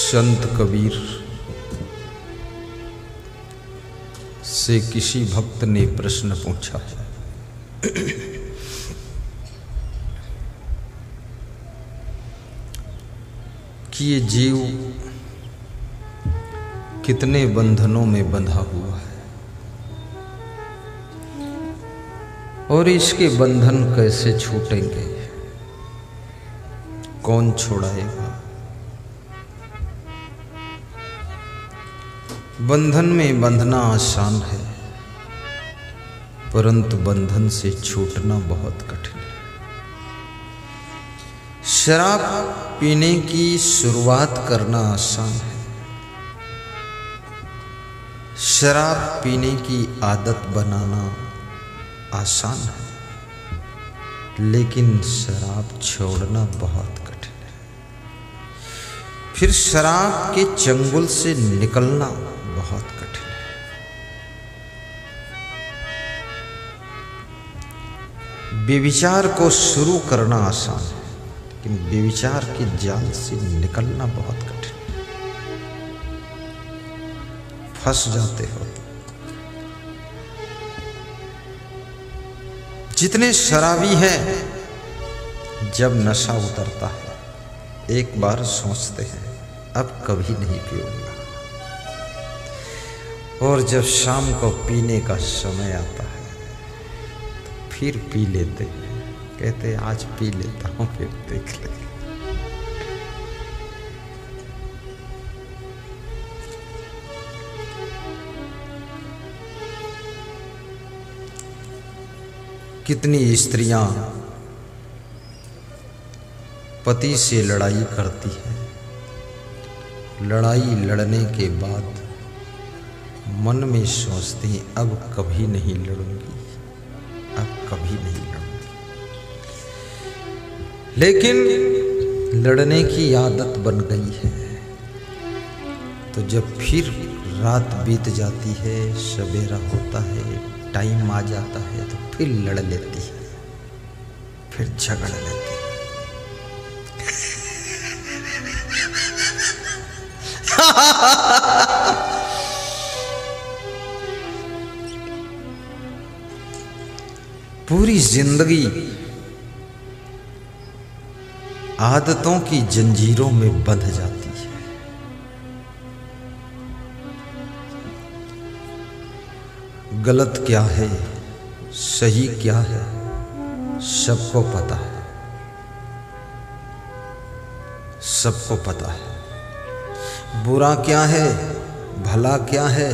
संत कबीर से किसी भक्त ने प्रश्न पूछा कि ये जीव कितने बंधनों में बंधा हुआ है और इसके बंधन कैसे छूटेंगे, कौन छुड़ाएगा। बंधन में बंधना आसान है, परंतु बंधन से छूटना बहुत कठिन है। शराब पीने की शुरुआत करना आसान है, शराब पीने की आदत बनाना आसान है, लेकिन शराब छोड़ना बहुत कठिन है। फिर शराब के चंगुल से निकलना बहुत कठिन है। व्यभिचार को शुरू करना आसान है, लेकिन व्यभिचार के जाल से निकलना बहुत कठिन है। फंस जाते हो। जितने शराबी हैं, जब नशा उतरता है एक बार सोचते हैं अब कभी नहीं पीऊंगा, और जब शाम को पीने का समय आता है तो फिर पी लेते हैं, कहते आज पी लेता हूं फिर देख ले। कितनी स्त्रियां पति से लड़ाई करती हैं, लड़ाई लड़ने के बाद मन में सोचती हैं अब कभी नहीं लड़ूंगी, अब कभी नहीं लड़ूंगी, लेकिन लड़ने की आदत बन गई है। तो जब फिर रात बीत जाती है, सवेरा होता है, टाइम आ जाता है, तो फिर लड़ लेती है, फिर झगड़ लेती है। पूरी जिंदगी आदतों की जंजीरों में बंध जाती है। गलत क्या है, सही क्या है, सबको पता है, सबको पता है। बुरा क्या है, भला क्या है,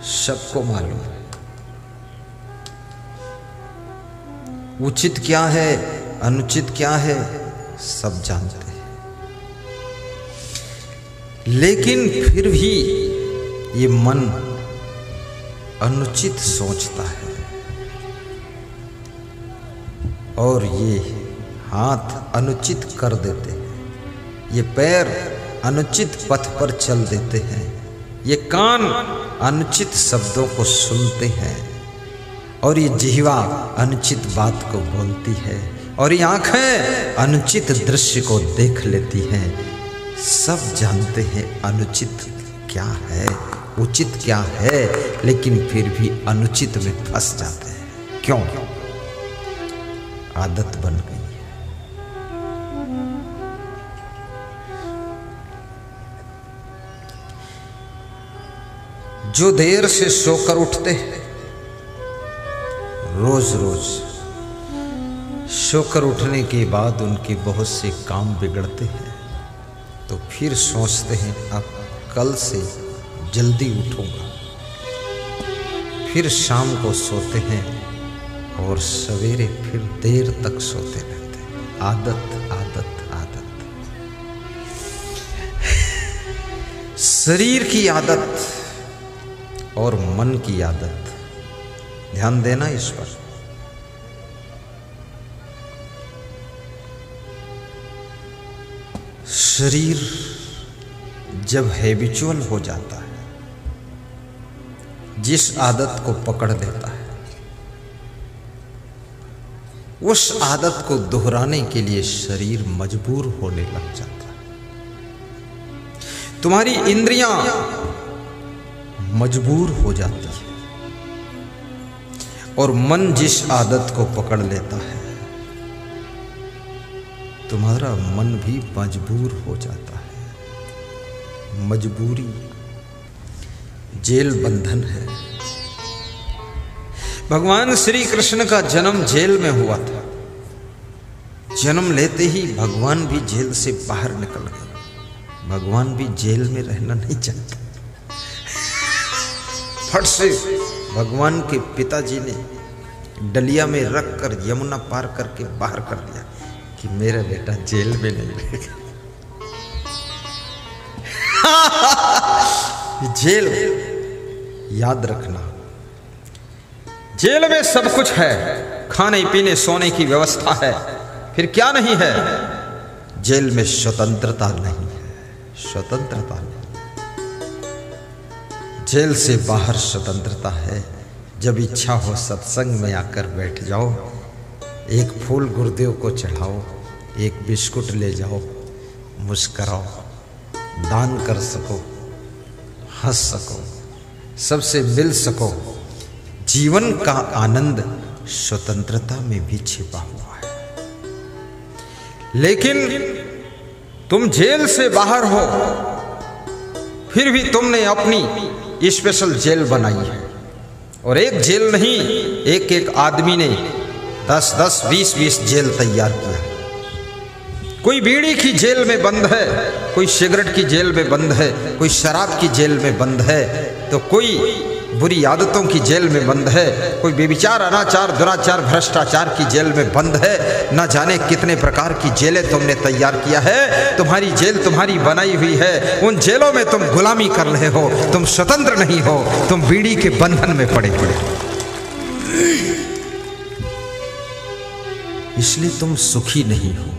सबको मालूम है। उचित क्या है, अनुचित क्या है, सब जानते हैं। लेकिन फिर भी ये मन अनुचित सोचता है और ये हाथ अनुचित कर देते हैं, ये पैर अनुचित पथ पर चल देते हैं, ये कान अनुचित शब्दों को सुनते हैं, और ये जिह्वा अनुचित बात को बोलती है, और ये आंखें अनुचित दृश्य को देख लेती हैं। सब जानते हैं अनुचित क्या है, उचित क्या है, लेकिन फिर भी अनुचित में फंस जाते हैं। क्यों? आदत बन गई है। जो देर से सोकर उठते हैं, रोज रोज सोकर उठने के बाद उनके बहुत से काम बिगड़ते हैं, तो फिर सोचते हैं अब कल से जल्दी उठूंगा, फिर शाम को सोते हैं और सवेरे फिर देर तक सोते रहते हैं। आदत आदत आदत, शरीर की आदत और मन की आदत। ध्यान देना इस पर। शरीर जब हैबिचुअल हो जाता है, जिस आदत को पकड़ लेता है, उस आदत को दोहराने के लिए शरीर मजबूर होने लग जाता है। तुम्हारी इंद्रियां मजबूर हो जाती है और मन जिस आदत को पकड़ लेता है तुम्हारा मन भी मजबूर हो जाता है। मजबूरी जेल बंधन है। भगवान श्री कृष्ण का जन्म जेल में हुआ था। जन्म लेते ही भगवान भी जेल से बाहर निकल गए। भगवान भी जेल में रहना नहीं चाहते। फट से भगवान के पिताजी ने डलिया में रखकर यमुना पार करके बाहर कर दिया कि मेरा बेटा जेल में नहीं रहेगा। जेल याद रखना, जेल में सब कुछ है, खाने पीने सोने की व्यवस्था है, फिर क्या नहीं है? जेल में स्वतंत्रता नहीं है। स्वतंत्रता नहीं। जेल से बाहर स्वतंत्रता है। जब इच्छा हो सत्संग में आकर बैठ जाओ, एक फूल गुरुदेव को चढ़ाओ, एक बिस्कुट ले जाओ, मुस्कराओ, दान कर सको, हंस सको, सबसे मिल सको। जीवन का आनंद स्वतंत्रता में भी छिपा हुआ है। लेकिन तुम जेल से बाहर हो, फिर भी तुमने अपनी स्पेशल जेल बनाई है। और एक जेल नहीं, एक एक आदमी ने 10-10, 20-20 जेल तैयार किया। कोई बीड़ी की जेल में बंद है, कोई सिगरेट की जेल में बंद है, कोई शराब की जेल में बंद है, तो कोई बुरी आदतों की जेल में बंद है, कोई बेविचार, अनाचार, दुराचार, भ्रष्टाचार की जेल में बंद है। न जाने कितने प्रकार की जेलें तुमने तैयार किया है। तुम्हारी जेल तुम्हारी बनाई हुई है। उन जेलों में तुम गुलामी कर रहे हो, तुम स्वतंत्र नहीं हो, तुम बीड़ी के बंधन में पड़े हुए हो। इसलिए तुम सुखी नहीं हो।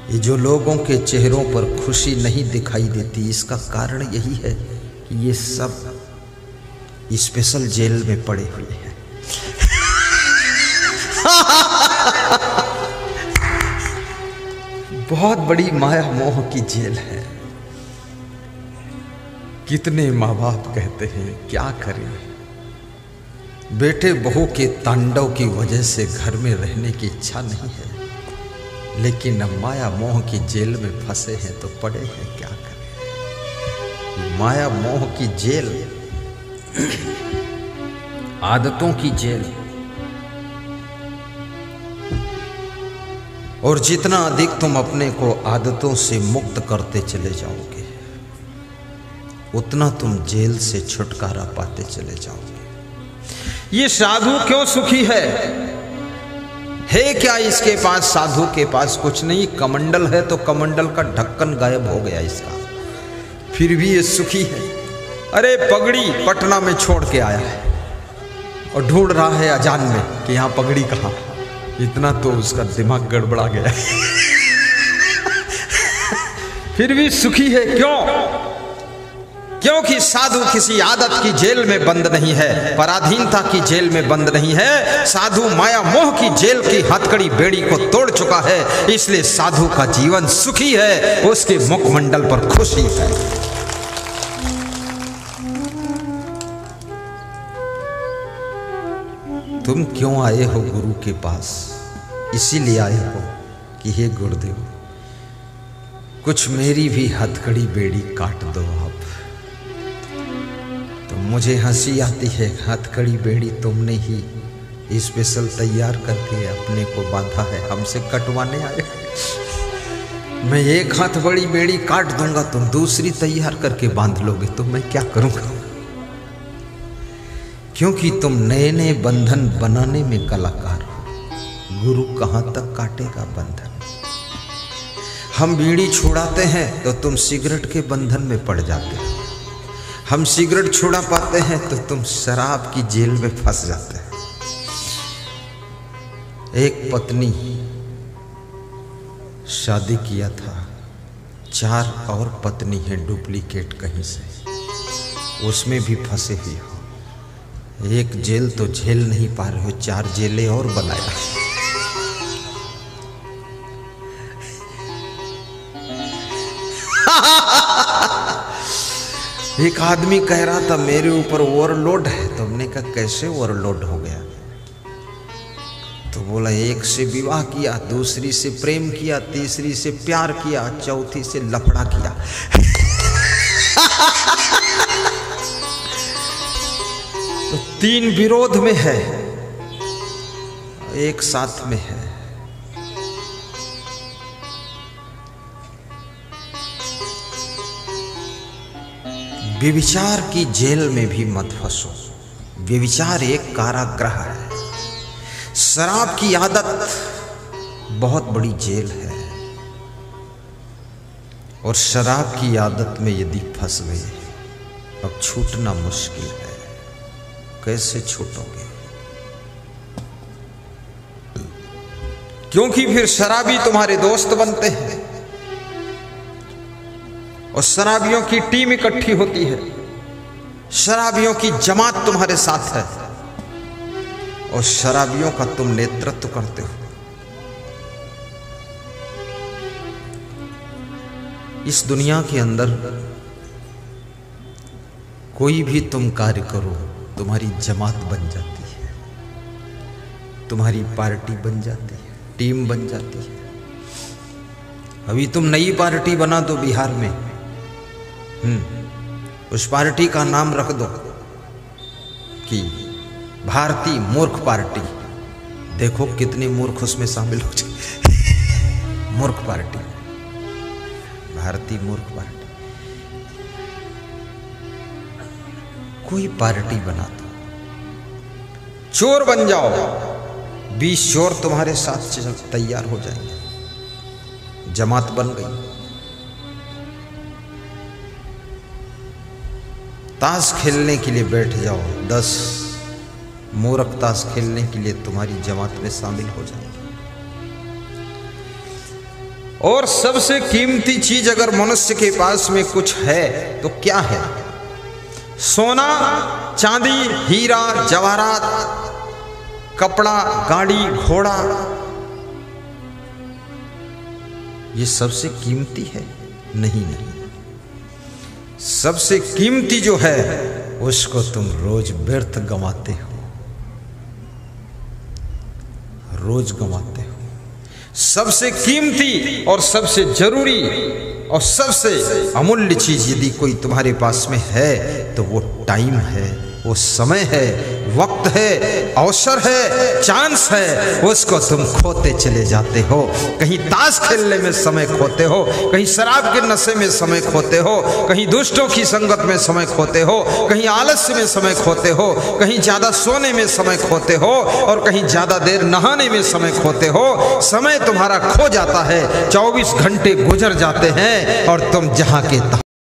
ये जो लोगों के चेहरों पर खुशी नहीं दिखाई देती, इसका कारण यही है कि ये सब स्पेशल जेल में पड़े हुए हैं। बहुत बड़ी माया मोह की जेल है। कितने माँ बाप कहते हैं क्या करें, बेटे बहू के तांडव की वजह से घर में रहने की इच्छा नहीं है, लेकिन अब माया मोह की जेल में फंसे हैं तो पड़े हैं, क्या करें। माया मोह की जेल, आदतों की जेल। और जितना अधिक तुम अपने को आदतों से मुक्त करते चले जाओगे, उतना तुम जेल से छुटकारा पाते चले जाओगे। ये साधु क्यों सुखी है क्या इसके पास? साधु के पास कुछ नहीं, कमंडल है तो कमंडल का ढक्कन गायब हो गया इसका, फिर भी ये सुखी है। अरे पगड़ी पटना में छोड़ के आया है और ढूंढ रहा है अजान में कि यहाँ पगड़ी कहाँ। इतना तो उसका दिमाग गड़बड़ा गया फिर भी सुखी है। क्यों? क्योंकि साधु किसी आदत की जेल में बंद नहीं है, पराधीनता की जेल में बंद नहीं है। साधु माया मोह की जेल की हथकड़ी बेड़ी को तोड़ चुका है, इसलिए साधु का जीवन सुखी है, उसके मुखमंडल पर खुशी है। तुम क्यों आए हो गुरु के पास? इसीलिए आए हो कि हे गुरुदेव, कुछ मेरी भी हथकड़ी बेड़ी काट दो आप। तो मुझे हंसी आती है, हथकड़ी बेड़ी तुमने ही स्पेशल तैयार करके अपने को बांधा है, हमसे कटवाने आए। मैं एक हाथ बड़ी बेड़ी काट दूंगा, तुम दूसरी तैयार करके बांध लोगे, तो मैं क्या करूंगा? क्योंकि तुम नए नए बंधन बनाने में कलाकार हो। गुरु कहां तक काटेगा बंधन? हम बीड़ी छुड़ाते हैं तो तुम सिगरेट के बंधन में पड़ जाते हो। हम सिगरेट छुड़ा पाते हैं तो तुम शराब की जेल में फंस जाते हैं। एक पत्नी शादी किया था, 4 और पत्नी है डुप्लीकेट कहीं से, उसमें भी फंसे हुए हो। एक जेल तो झेल नहीं पा रहे हो, 4 जेलें और बनाया। एक आदमी कह रहा था मेरे ऊपर ओवरलोड है, तो हमने कहा कैसे ओवरलोड हो गया? तो बोला एक से विवाह किया, दूसरी से प्रेम किया, तीसरी से प्यार किया, चौथी से लफड़ा किया। तो 3 विरोध में है, एक साथ में है। व्यभिचार की जेल में भी मत फंसो। व्यभिचार एक कारागृह है। शराब की आदत बहुत बड़ी जेल है, और शराब की आदत में यदि फंस गए अब छूटना मुश्किल है। कैसे छूटोगे? क्योंकि फिर शराबी तुम्हारे दोस्त बनते हैं, और शराबियों की टीम इकट्ठी होती है, शराबियों की जमात तुम्हारे साथ है, और शराबियों का तुम नेतृत्व करते हो। इस दुनिया के अंदर कोई भी तुम कार्य करो, तुम्हारी जमात बन जाती है, तुम्हारी पार्टी बन जाती है, टीम बन जाती है। अभी तुम नई पार्टी बना दो बिहार में, उस पार्टी का नाम रख दो कि भारतीय मूर्ख पार्टी। देखो कितने मूर्ख उसमें शामिल हो जाए। मूर्ख पार्टी, भारतीय मूर्ख पार्टी। कोई पार्टी बना दो, चोर बन जाओ, 20 चोर तुम्हारे साथ तैयार हो जाएंगे, जमात बन गई। ताश खेलने के लिए बैठ जाओ, 10 मूर्ख ताश खेलने के लिए तुम्हारी जमात में शामिल हो जाएंगे। और सबसे कीमती चीज अगर मनुष्य के पास में कुछ है तो क्या है? सोना, चांदी, हीरा, जवाहरात, कपड़ा, गाड़ी, घोड़ा, ये सबसे कीमती है? नहीं। सबसे कीमती जो है उसको तुम रोज व्यर्थ गंवाते हो, रोज गंवाते हो। सबसे कीमती और सबसे जरूरी और सबसे अमूल्य चीज यदि कोई तुम्हारे पास में है तो वो टाइम है, वो समय है, वक्त है, अवसर है, चांस है। उसको तुम खोते चले जाते हो। कहीं ताश खेलने में समय खोते हो, कहीं शराब के नशे में समय खोते हो, कहीं दुष्टों की संगत में समय खोते हो, कहीं आलस्य में समय खोते हो, कहीं ज्यादा सोने में समय खोते हो, और कहीं ज्यादा देर नहाने में समय खोते हो। समय तुम्हारा खो जाता है, 24 घंटे गुजर जाते हैं और तुम जहां के